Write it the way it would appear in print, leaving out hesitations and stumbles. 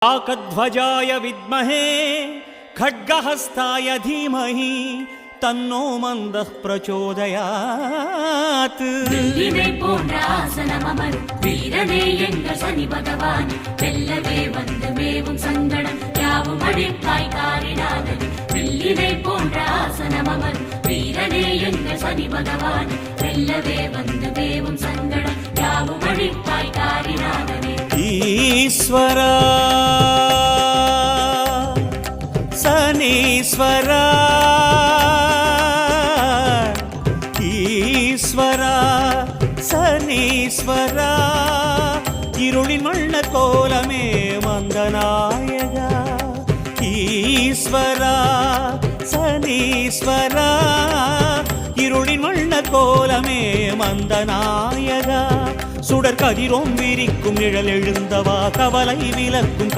काकध्वजाय विद्महे खड्गहस्ताय धीमहि तन्नो मन्दः प्रचोदयात् வில்லினை போன்ற ஆசனம் அமரும் வீரனே எங்கள் சனி பகவான் வெல்லவே வந்து மேவும் சங்கடம் யாவும் அழிப்பாய் காரிடாதது வில்லினை போன்ற ஆசனம் அமரும் வீரனே எங்கள் சனி பகவான் வெல்லவே வந்து மேவும் சங்கடம் யாவும் அழிப்பாய் காரிடாதது ஈஸ்வரா சனீஸ்வரா ஈஸ்வரா சனீஸ்வரா இருளின் வண்ண கோலமே மந்தநாயகா ஈஸ்வரா சனீஸ்வரா இருளின் வண்ண கோலமே மந்தநாயகா சுடர் கதிரோம் விரிக்கும் நிழல் எழுந்தவா கவலை விலக்கும்